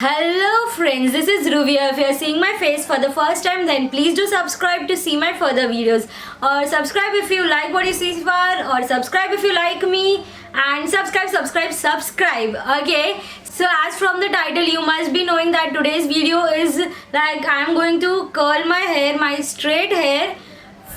Hello friends, this is Dhruvi. If you are seeing my face for the first time, then please do subscribe to see my further videos. Or subscribe if you like what you see far, or subscribe if you like me, and subscribe. Okay. So as from the title, you must be knowing that today's video is like I am going to curl my hair, my straight hair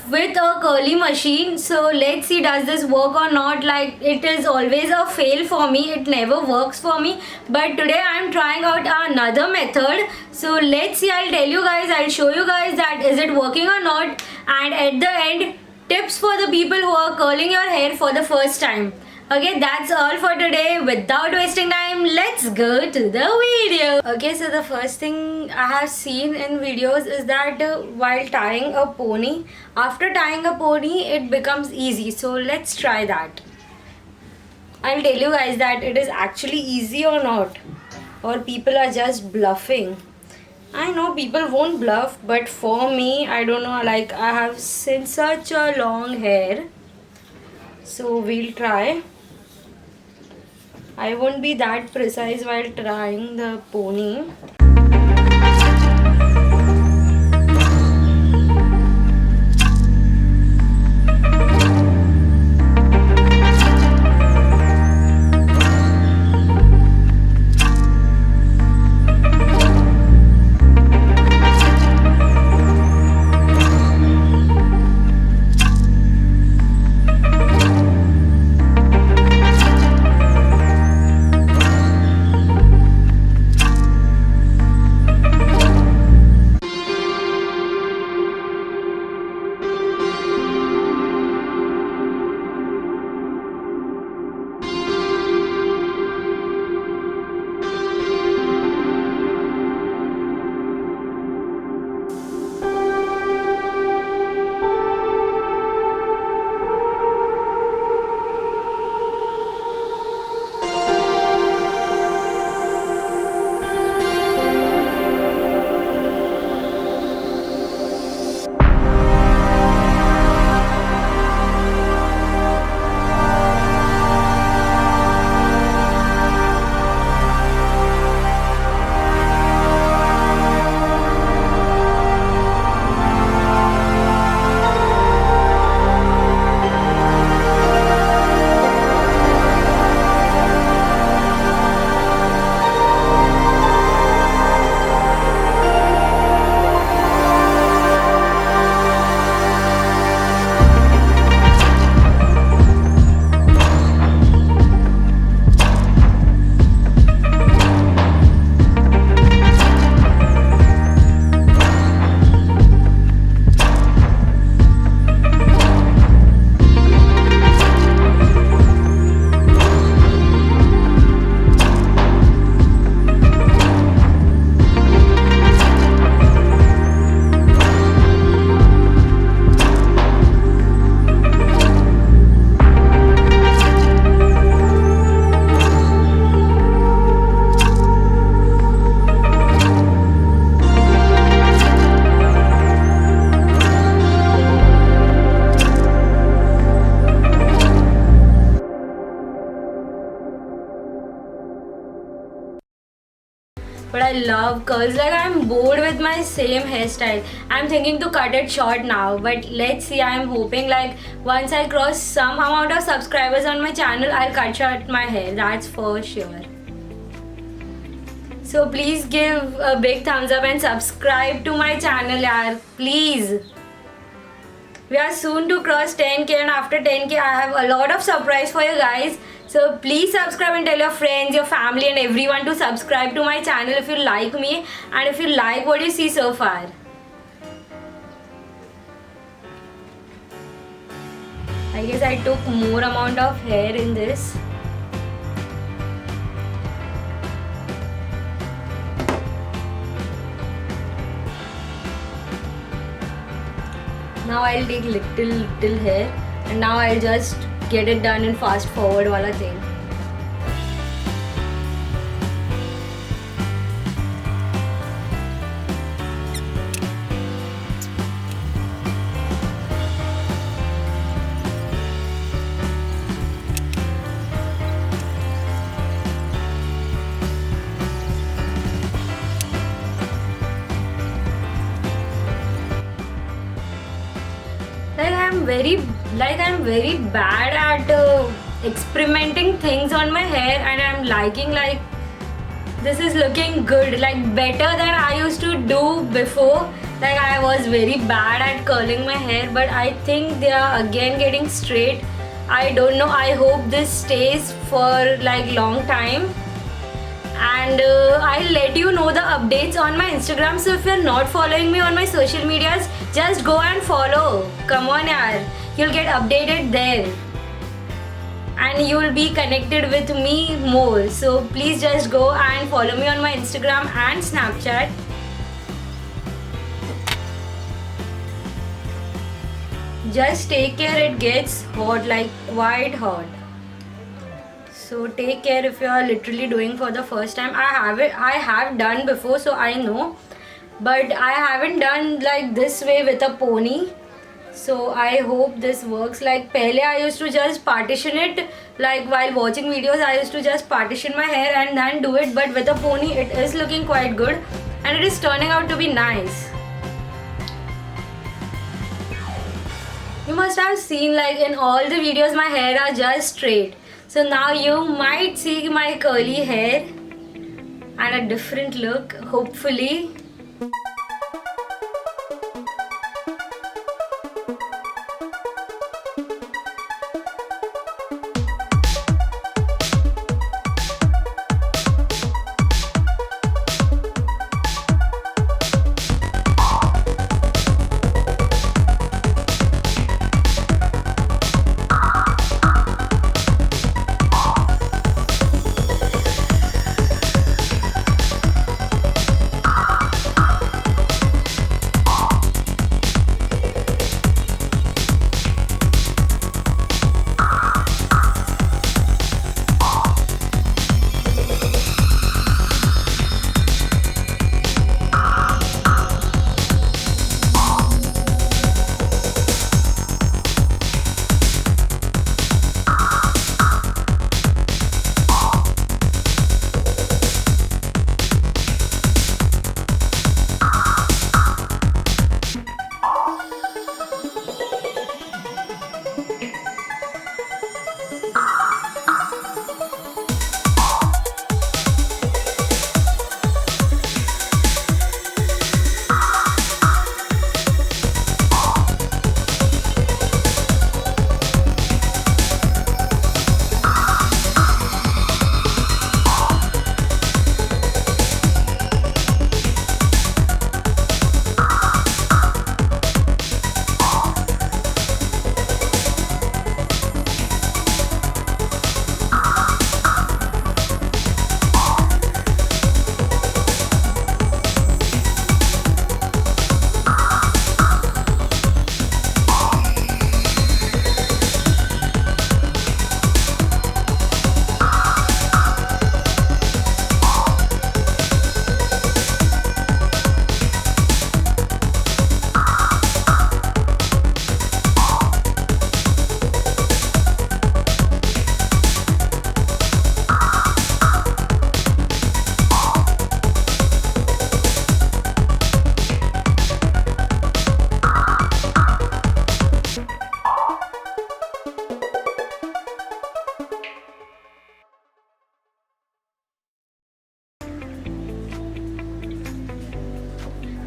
with a curly machine. So let's see, does this work or not. Like, it is always a fail for me, it never works for me, but today I am trying out another method. So let's see, I'll tell you guys, I'll show you guys that is it working or not, and at the end, tips for the people who are curling your hair for the first time. Okay, that's all for today. Without wasting time, let's go to the video. Okay, so the first thing I have seen in videos is that while tying a pony, after tying a pony, it becomes easy. So let's try that. I'll tell you guys that it is actually easy or not, or people are just bluffing. I know people won't bluff, but for me, I don't know, like I have since such a long hair. So we'll try. I won't be that precise while trying the pony. But I love curls. Like, I'm bored with my same hairstyle. I'm thinking to cut it short now, but let's see. I'm hoping like once I cross some amount of subscribers on my channel, I'll cut short my hair. That's for sure. So please give a big thumbs up and subscribe to my channel, yaar. Please. We are soon to cross 10k, and after 10k I have a lot of surprise for you guys. So please subscribe and tell your friends, your family and everyone to subscribe to my channel if you like me and if you like what you see so far. I guess I took more amount of hair in this. Now I'll take little hair, and now I'll just get it done in fast forward wala thing. I'm very bad at experimenting things on my hair, and I'm liking like this is looking good, like better than I used to do before. Like I was very bad at curling my hair, but I think they are again getting straight. I don't know, I hope this stays for like long time. And I'll let you know the updates on my Instagram. So if you're not following me on my social medias, just go and follow. Come on yaar, you'll get updated there and you'll be connected with me more. So please just go and follow me on my Instagram and Snapchat. Just take care, it gets hot, like quite hot. So take care if you are literally doing for the first time. I have done before, so I know, but I haven't done like this way with a pony. So I hope this works. Like pehle I used to just partition it, like while watching videos I used to just partition my hair and then do it, but with a pony it is looking quite good and it is turning out to be nice. You must have seen like in all the videos my hair are just straight. So now you might see my curly hair and a different look, hopefully.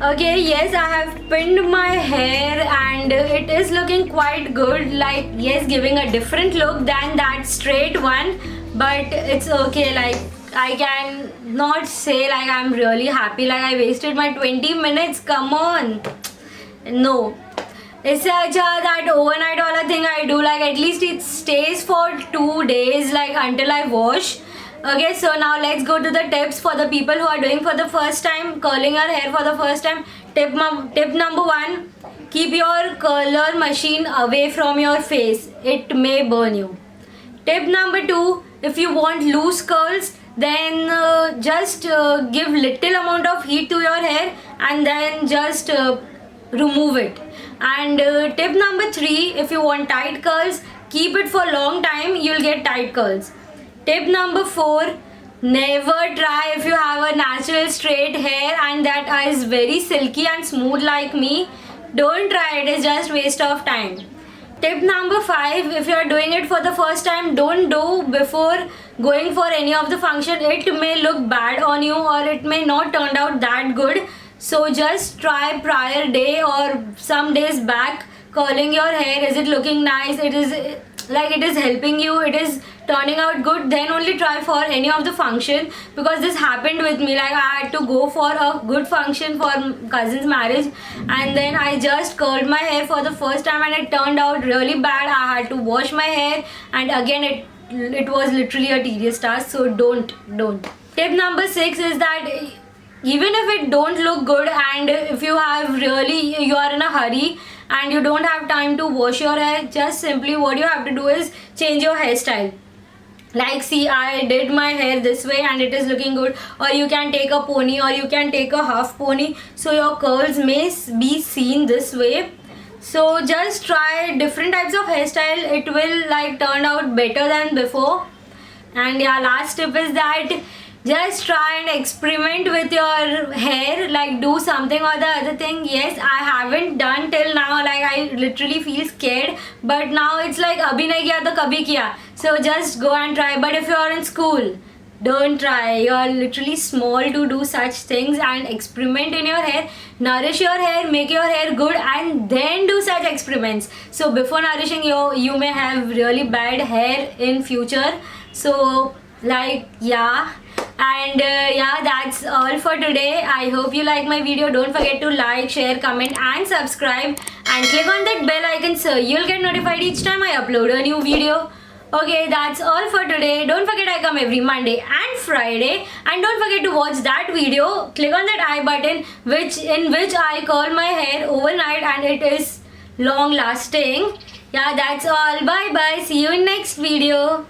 Okay, yes, I have pinned my hair and it is looking quite good, like yes, giving a different look than that straight one, but it's okay. Like I can not say like I'm really happy, like I wasted my 20 minutes, come on. No, it's such that overnight wala thing I do, like at least it stays for 2 days, like until I wash. Okay, so now let's go to the tips for the people who are doing for the first time, curling your hair for the first time. Tip number 1, keep your curler machine away from your face, it may burn you. Tip number 2, if you want loose curls, then just give little amount of heat to your hair and then just remove it. And tip number 3, if you want tight curls, keep it for long time, you'll get tight curls. Tip number 4, never try if you have a natural straight hair and that is very silky and smooth like me. Don't try it, it's just waste of time. Tip number 5, if you are doing it for the first time, don't do before going for any of the function. It may look bad on you or it may not turn out that good. So just try prior day or some days back curling your hair. Is it looking nice? It is helping you, it is turning out good, then only try for any of the function. Because this happened with me, like I had to go for a good function for cousin's marriage, and then I just curled my hair for the first time and it turned out really bad. I had to wash my hair and again it was literally a tedious task. So don't. Tip number 6 is that even if it don't look good and if you are in a hurry and you don't have time to wash your hair, just simply what you have to do is change your hairstyle. Like, see, I did my hair this way and it is looking good. Or you can take a pony or you can take a half pony, so your curls may be seen this way. So just try different types of hairstyle, it will like turn out better than before. And yeah, last tip is that just try and experiment with your hair, like do something or the other thing. Yes, I haven't done till now, like I literally feel scared, but now it's like abhi nahi kiya to kabhi kiya. So just go and try. But if you are in school, don't try. You are literally small to do such things, and experiment in your hair. Nourish your hair, make your hair good, and then do such experiments. So before nourishing, you may have really bad hair in future. So like, yeah. And yeah, that's all for today. I hope you like my video. Don't forget to like, share, comment and subscribe, and click on that bell icon so you'll get notified each time I upload a new video. Okay, that's all for today. Don't forget I come every Monday and Friday, and don't forget to watch that video. Click on that I button in which I curl my hair overnight and it is long lasting. Yeah, that's all. Bye bye. See you in next video.